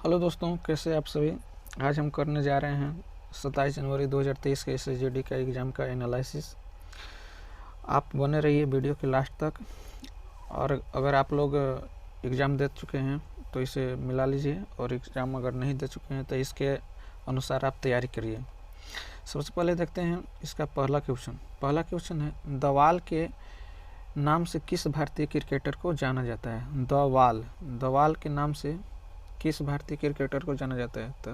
Hello दोस्तों, कैसे आप सभी। आज हम करने जा रहे हैं 27 जनवरी 2023 के SSGD का एग्ज़ाम का एनालिसिस। आप बने रहिए वीडियो के लास्ट तक। और अगर आप लोग एग्ज़ाम दे चुके हैं तो इसे मिला लीजिए, और एग्ज़ाम अगर नहीं दे चुके हैं तो इसके अनुसार आप तैयारी करिए। सबसे पहले देखते हैं इसका पहला क्वेश्चन है, दवाल के नाम से किस भारतीय क्रिकेटर को जाना जाता है। दवाल के नाम से किस भारतीय क्रिकेटर को जाना जाता है? तो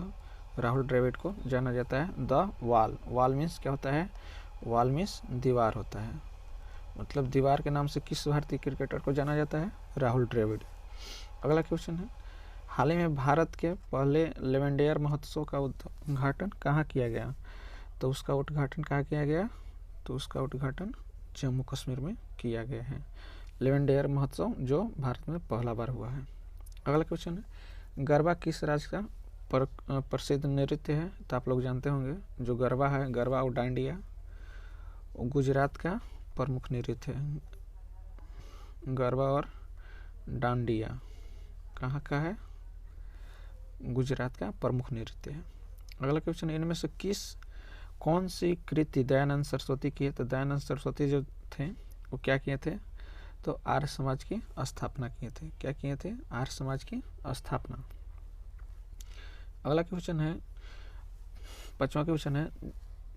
राहुल द्रविड़ को जाना जाता है। द वाल मीन्स क्या होता है? वाल मीन्स दीवार होता है, मतलब दीवार के नाम से किस भारतीय क्रिकेटर को जाना जाता है? राहुल द्रविड़। अगला क्वेश्चन है, हाल ही में भारत के पहले लेवेंडियर महोत्सव का उद्घाटन कहाँ किया गया? तो उसका उद्घाटन कहाँ किया गया? तो उसका उद्घाटन जम्मू कश्मीर में किया गया है। लेवेंडियर महोत्सव जो भारत में पहला बार हुआ है। अगला क्वेश्चन है, गरबा किस राज्य का प्रसिद्ध नृत्य है? तो आप लोग जानते होंगे जो गरबा है, गरबा और डांडिया गुजरात का प्रमुख नृत्य है। गरबा और डांडिया कहाँ का है? गुजरात का प्रमुख नृत्य है। अगला क्वेश्चन है, इनमें से कौन सी कृति दयानंद सरस्वती की है? तो दयानंद सरस्वती जो थे वो क्या किए थे? तो आर्य समाज की स्थापना किए थे। क्या किए थे? आर्य समाज की स्थापना। अगला क्वेश्चन है, पांचवा क्वेश्चन है,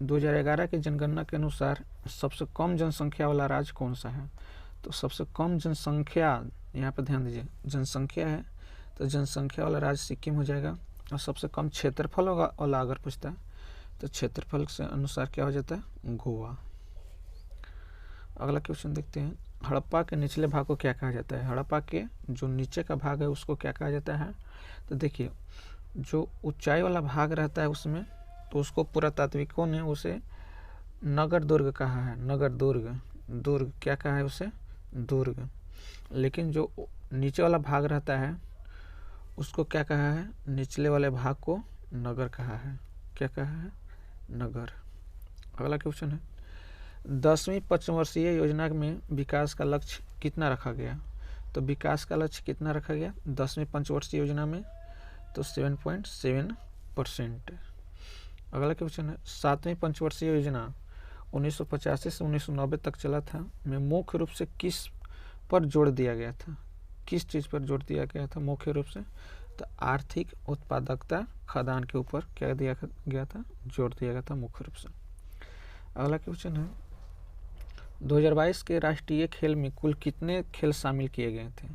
2011 की जनगणना के अनुसार सबसे कम जनसंख्या वाला राज्य कौन सा है? तो सबसे कम जनसंख्या, यहाँ पर ध्यान दीजिए, जनसंख्या है तो जनसंख्या वाला राज्य सिक्किम हो जाएगा। और सबसे कम क्षेत्रफल वाला अगर पूछता है तो क्षेत्रफल से अनुसार क्या हो जाता है? गोवा। अगला क्वेश्चन देखते हैं, हड़प्पा के निचले भाग को क्या कहा जाता है? हड़प्पा के जो नीचे का भाग है उसको क्या कहा जाता है? तो देखिए, जो ऊंचाई वाला भाग रहता है उसमें, तो उसको पुरातात्विकों ने उसे नगर दुर्ग कहा है। नगर दुर्ग क्या कहा है उसे? दुर्ग। लेकिन जो नीचे वाला भाग रहता है उसको क्या कहा है? निचले वाले भाग को नगर कहा है। क्या कहा है? नगर। अगला क्वेश्चन है, 10वीं पंचवर्षीय योजना में विकास का लक्ष्य कितना रखा गया? तो विकास का लक्ष्य कितना रखा गया 10वीं पंचवर्षीय योजना में? तो 7.7%। अगला क्वेश्चन है, 7वीं पंचवर्षीय योजना 1985 से 1990 तक चला था, में मुख्य रूप से किस पर जोर दिया गया था? किस चीज़ पर जोर दिया गया था मुख्य रूप से? तो आर्थिक उत्पादकता खदान के ऊपर क्या दिया गया था? जोर दिया गया था मुख्य रूप से। अगला क्वेश्चन है, 2022 के राष्ट्रीय खेल में कुल कितने खेल शामिल किए गए थे?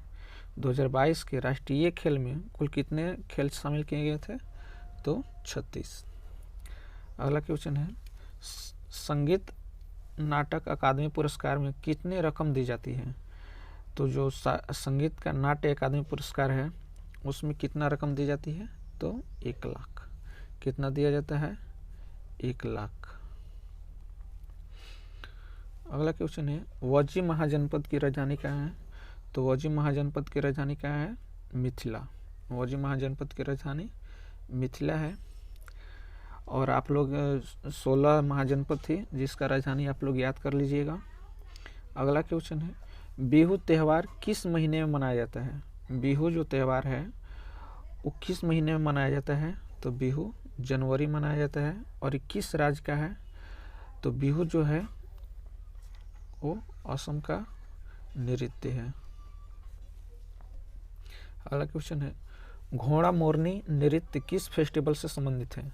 2022 के राष्ट्रीय खेल में कुल कितने खेल शामिल किए गए थे? तो 36। अगला क्वेश्चन है, संगीत नाटक अकादमी पुरस्कार में कितने रकम दी जाती है? तो जो संगीत का नाट्य अकादमी पुरस्कार है उसमें कितना रकम दी जाती है? तो 1 लाख। कितना दिया जाता है? 1 लाख। अगला क्वेश्चन है, वजी महाजनपद की राजधानी कहाँ है? तो वजी महाजनपद की राजधानी कहाँ है? मिथिला। वजी महाजनपद की राजधानी मिथिला है। और आप लोग 16 महाजनपद थी जिसका राजधानी आप लोग याद कर लीजिएगा। अगला क्वेश्चन है, बिहू त्यौहार किस महीने में मनाया जाता है? बिहू जो त्यौहार है वो किस महीने में मनाया जाता है? तो बिहू जनवरी मनाया जाता है। और किस राज्य का है? तो बिहू जो है वो असम का नृत्य है। अगला क्वेश्चन है, घोड़ा मोरनी नृत्य किस फेस्टिवल से संबंधित है?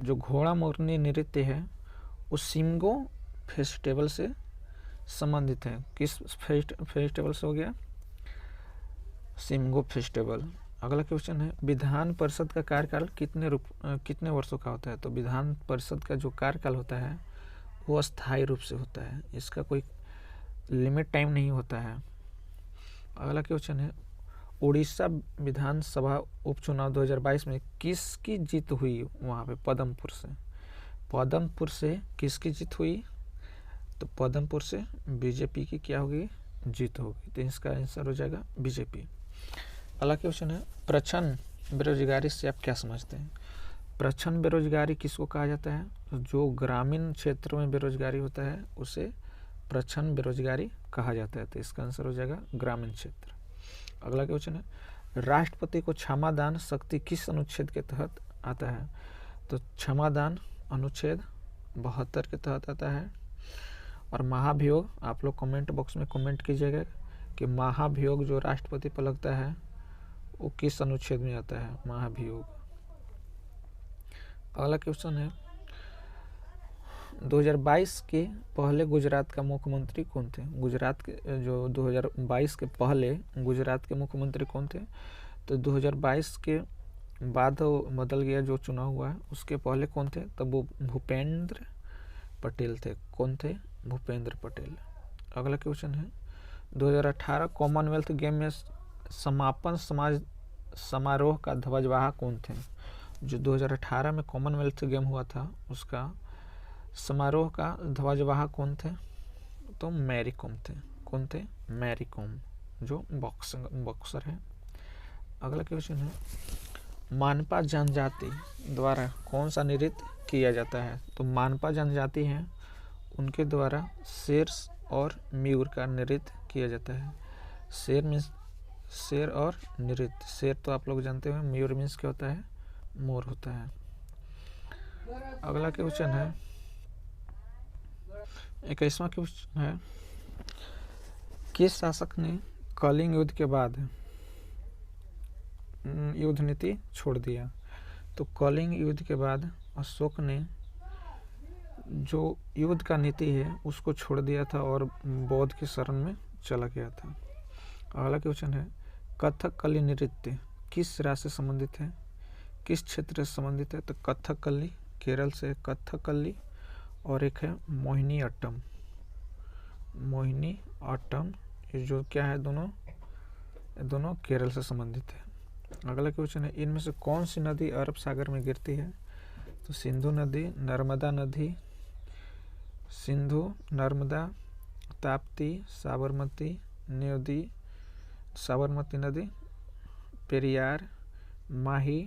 जो घोड़ा मोरनी नृत्य है वो सिंगो फेस्टिवल से संबंधित है। किस फेस्टिवल से हो गया? सिंगो फेस्टिवल। अगला क्वेश्चन है, विधान परिषद का कार्यकाल कितने वर्षों का होता है? तो विधान परिषद का जो कार्यकाल होता है वो अस्थायी रूप से होता है, इसका कोई लिमिट टाइम नहीं होता है। अगला क्वेश्चन है, उड़ीसा विधानसभा उपचुनाव 2022 में किसकी जीत हुई? वहाँ पे पदमपुर से किसकी जीत हुई? तो पदमपुर से बीजेपी की क्या होगी? जीत होगी। तो इसका आंसर हो जाएगा बीजेपी। अगला क्वेश्चन है, प्रच्छन्न बेरोजगारी से आप क्या समझते हैं? प्रच्छन्न बेरोजगारी किसको कहा जाता है? जो ग्रामीण क्षेत्र में बेरोजगारी होता है उसे प्रच्छन्न बेरोजगारी कहा जाता है। तो इसका आंसर हो जाएगा ग्रामीण क्षेत्र। अगला क्वेश्चन है, राष्ट्रपति को क्षमादान शक्ति किस अनुच्छेद के तहत आता है? तो क्षमादान अनुच्छेद 72 के तहत आता है। और महाभियोग, आप लोग कमेंट बॉक्स में कमेंट कीजिएगा कि महाभियोग जो राष्ट्रपति पर लगता है वो किस अनुच्छेद में आता है, महाभियोग। अगला क्वेश्चन है 2022 के पहले गुजरात का मुख्यमंत्री कौन थे? गुजरात के जो 2022 के पहले गुजरात के मुख्यमंत्री कौन थे? तो 2022 के बाद बदल गया जो चुनाव हुआ है, उसके पहले कौन थे? तब वो भूपेंद्र पटेल थे। कौन थे? भूपेंद्र पटेल। अगला क्वेश्चन है 2018 कॉमनवेल्थ गेम में समापन समारोह का ध्वजवाहक कौन थे? जो 2018 में कॉमनवेल्थ गेम हुआ था उसका समारोह का ध्वजवाहक कौन थे? तो मैरी कॉम थे। कौन थे? मैरी कॉम, जो बॉक्सर है। अगला क्वेश्चन है मानपा जनजाति द्वारा कौन सा नृत्य किया जाता है? तो मानपा जनजाति हैं, उनके द्वारा शेर और मयूर का नृत्य किया जाता है। शेर मीन्स शेर और नृत्य। शेर तो आप लोग जानते हो, मयूर मीन्स क्या होता है? मोर होता है। अगला क्वेश्चन है 21वां क्वेश्चन है किस शासक ने कलिंग युद्ध के बाद युद्ध नीति छोड़ दिया? तो कलिंग युद्ध के बाद अशोक ने जो युद्ध का नीति है उसको छोड़ दिया था और बौद्ध की शरण में चला गया था। अगला क्वेश्चन है कथकली नृत्य किस राज्य से संबंधित है? किस क्षेत्र से संबंधित है? तो कथकली केरल से कथकली, और एक है मोहिनी अट्टम। मोहिनी अट्टम ये जो क्या है, दोनों केरल से संबंधित है। अगला क्वेश्चन है इनमें से कौन सी नदी अरब सागर में गिरती है? तो सिंधु नदी, नर्मदा नदी, सिंधु, नर्मदा, ताप्ती, साबरमती नदी, साबरमती नदी, पेरियार, माही,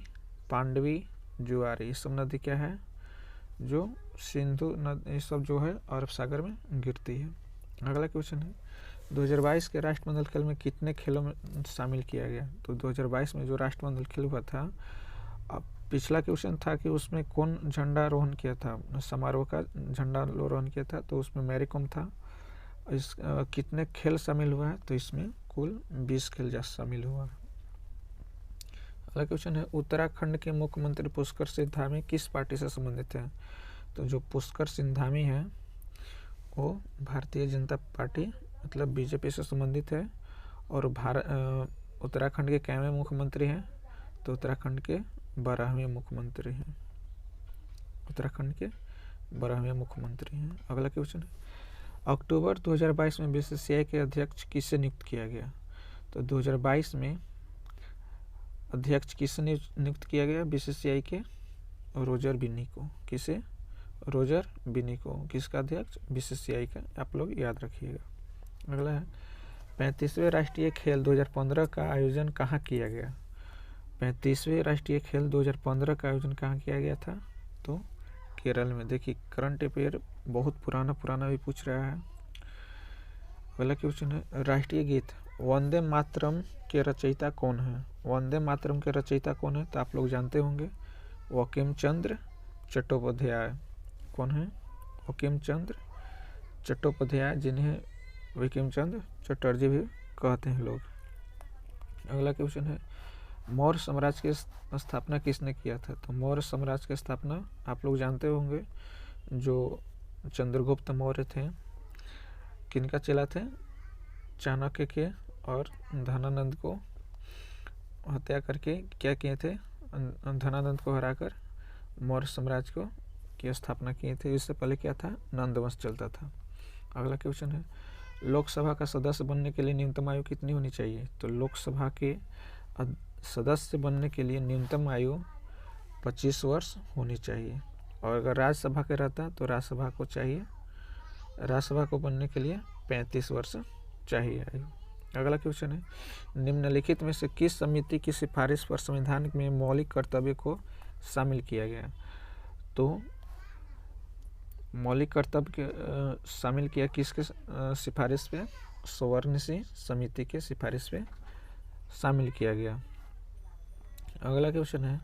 पांडवी, जुआरी, ये सब नदी क्या है? जो सिंधु नदी, ये सब जो है अरब सागर में गिरती है। अगला क्वेश्चन है 2022 के राष्ट्रमंडल खेल में कितने खेलों में शामिल किया गया? तो 2022 में जो राष्ट्रमंडल खेल हुआ था, अब पिछला क्वेश्चन था कि उसमें कौन झंडारोहण किया था, समारोह का झंडारोहण किया था, तो उसमें मैरी कॉम था। इस कितने खेल शामिल हुआ है? तो इसमें कुल 20 खेल शामिल हुआ। अगला क्वेश्चन है उत्तराखंड के मुख्यमंत्री पुष्कर सिंह धामी किस पार्टी से संबंधित है? तो जो पुष्कर सिंह धामी है वो भारतीय जनता पार्टी मतलब बीजेपी से संबंधित है। और उत्तराखंड के कैवें मुख्यमंत्री हैं? तो उत्तराखंड के 12वें मुख्यमंत्री हैं। उत्तराखंड के 12वें मुख्यमंत्री हैं। अगला क्वेश्चन है अक्टूबर 2022 में बीसीसीआई के अध्यक्ष किसे नियुक्त किया गया? तो 2022 में अध्यक्ष किसे नियुक्त किया गया बीसीसीआई के? रोजर बिन्नी को। किसे? रोजर बिन्नी को। किसका अध्यक्ष? बीसीसीआई का। आप लोग याद रखिएगा। अगला है 35वें राष्ट्रीय खेल 2015 का आयोजन कहाँ किया गया? 35वें राष्ट्रीय खेल 2015 का आयोजन कहाँ किया गया था? तो केरल में। देखिए करंट अफेयर बहुत पुराना भी पूछ रहा है। अगला क्वेश्चन है राष्ट्रीय गीत वंदे मातरम के रचयिता कौन है? वंदे मातरम के रचयिता कौन है? तो आप लोग जानते होंगे बंकिम चंद्र चट्टोपाध्याय। कौन है? बंकिम चंद्र चट्टोपाध्याय, जिन्हें बंकिम चंद्र चटर्जी भी कहते हैं लोग। अगला क्वेश्चन है मौर्य साम्राज्य की स्थापना किसने किया था? तो मौर्य साम्राज्य की स्थापना आप लोग जानते होंगे, जो चंद्रगुप्त मौर्य थे। किनका चेला थे? चाणक्य के, और धनानंद को हत्या करके क्या किए थे? धनानंद को हराकर मौर्य साम्राज्य को की स्थापना किए थे। इससे पहले क्या था? नंद वंश चलता था। अगला क्वेश्चन है लोकसभा का सदस्य बनने के लिए न्यूनतम आयु कितनी होनी चाहिए? तो लोकसभा के सदस्य बनने के लिए न्यूनतम आयु 25 वर्ष होनी चाहिए। और अगर राज्यसभा के रहता तो राज्यसभा को बनने के लिए 35 वर्ष चाहिए आयु। अगला क्वेश्चन है निम्नलिखित में से किस समिति की सिफारिश पर संविधान में मौलिक कर्तव्य को शामिल किया गया? तो मौलिक कर्तव्य के शामिल किया किसके सिफारिश पे? स्वर्ण सिंह समिति के सिफारिश पे शामिल किया गया। अगला क्वेश्चन है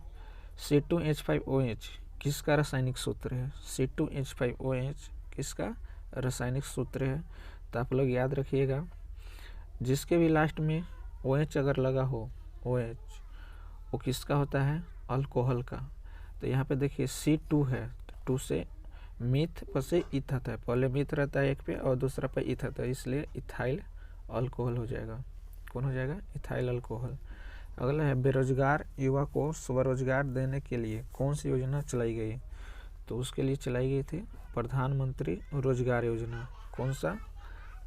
C2H5OH किसका रासायनिक सूत्र है? C2H5OH किसका रासायनिक सूत्र है? तो आप लोग याद रखिएगा, जिसके भी लास्ट में OH अगर लगा हो, OH वो किसका होता है? अल्कोहल का। तो यहाँ पे देखिए C2 है, 2 से मीथ से इथ आता है, पहले मीथ रहता है एक पे और दूसरा पे इथ आता है, इसलिए इथाइल अल्कोहल हो जाएगा। कौन हो जाएगा? Ethyl alcohol. अगला है बेरोजगार युवा को स्वरोजगार देने के लिए कौन सी योजना चलाई गई? तो उसके लिए चलाई गई थी प्रधानमंत्री रोजगार योजना। कौन सा?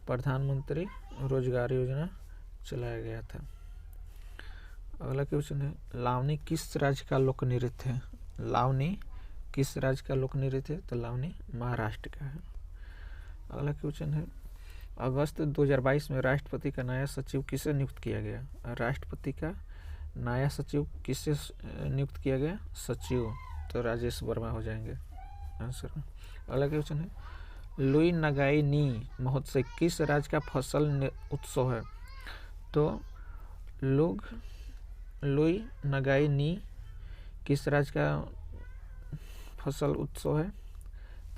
प्रधानमंत्री रोजगार योजना चलाया गया था। अगला क्वेश्चन है लावनी किस राज्य का लोक नृत्य है? लावनी किस राज्य का लोक नृत्य है? तो लावनी महाराष्ट्र का है। अगला क्वेश्चन है अगस्त 2022 में राष्ट्रपति का नया सचिव किसे नियुक्त किया गया? राष्ट्रपति का नया सचिव किसे नियुक्त किया गया? सचिव, तो राजेश वर्मा हो जाएंगे आंसर। अगला क्वेश्चन है लुई नगाई नी महोत्सव किस राज्य का फसल उत्सव है? तो लुई नगाई नी किस राज्य का फसल उत्सव है?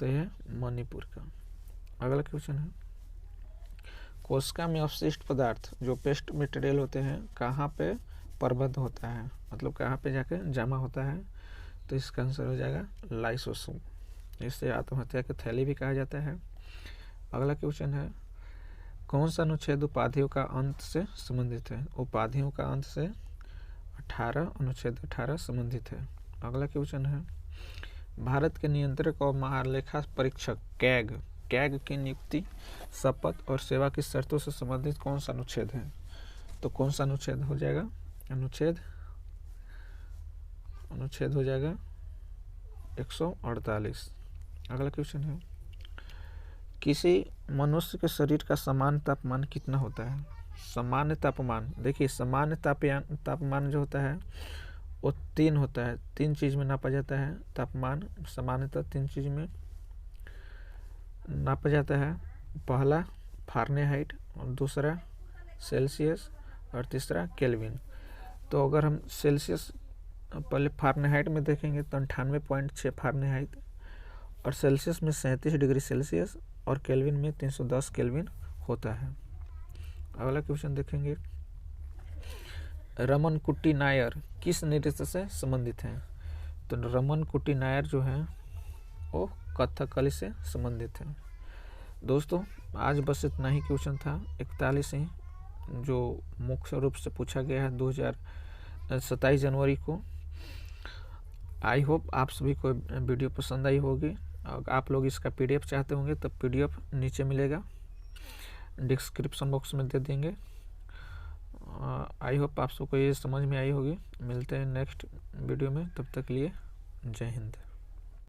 तो यह मणिपुर का। अगला क्वेश्चन है कोशिका में अवशिष्ट पदार्थ जो पेस्ट मटेरियल होते हैं कहाँ पे प्रबद्ध होता है, मतलब कहाँ पे जाकर जमा होता है? तो इसका आंसर हो जाएगा लाइसोसोम। इसे आत्महत्या की थैली भी कहा जाता है। अगला क्वेश्चन है कौन सा अनुच्छेद उपाधियों का अंत से संबंधित है? उपाधियों का अंत से 18 अनुच्छेद 18 संबंधित है। अगला क्वेश्चन है भारत के नियंत्रक और महालेखा परीक्षक कैग की नियुक्ति, शपथ और सेवा की शर्तों से संबंधित कौन सा अनुच्छेद है? तो कौन सा अनुच्छेद हो जाएगा? अनुच्छेद हो जाएगा 148। अगला क्वेश्चन है किसी मनुष्य के शरीर का सामान्य तापमान कितना होता है? सामान्य तापमान, देखिए सामान्य तापमान जो होता है वो 3 होता है, 3 चीज़ में नापा जाता है तापमान। सामान्यतः 3 चीज़ में नापा जाता है, पहला फारेनहाइट और दूसरा सेल्सियस और तीसरा केल्विन। तो अगर हम सेल्सियस पहले फारेनहाइट में देखेंगे तो 98.6 फारेनहाइट और सेल्सियस में 37 डिग्री सेल्सियस और केल्विन में 310 केल्विन होता है। अगला क्वेश्चन देखेंगे रमन कुट्टी नायर किस नृत्य से संबंधित है? तो रमन कुट्टी नायर जो है वो कथकली से संबंधित है। दोस्तों आज बस इतना ही क्वेश्चन था, 41 ही जो मुख्य रूप से पूछा गया है 27 जनवरी को। आई होप आप सभी को वीडियो पसंद आई होगी। आप लोग इसका PDF चाहते होंगे तो PDF नीचे मिलेगा, डिस्क्रिप्शन बॉक्स में दे देंगे। आई होप आप सबको ये समझ में आई होगी। मिलते हैं नेक्स्ट वीडियो में, तब तक लिए जय हिंद।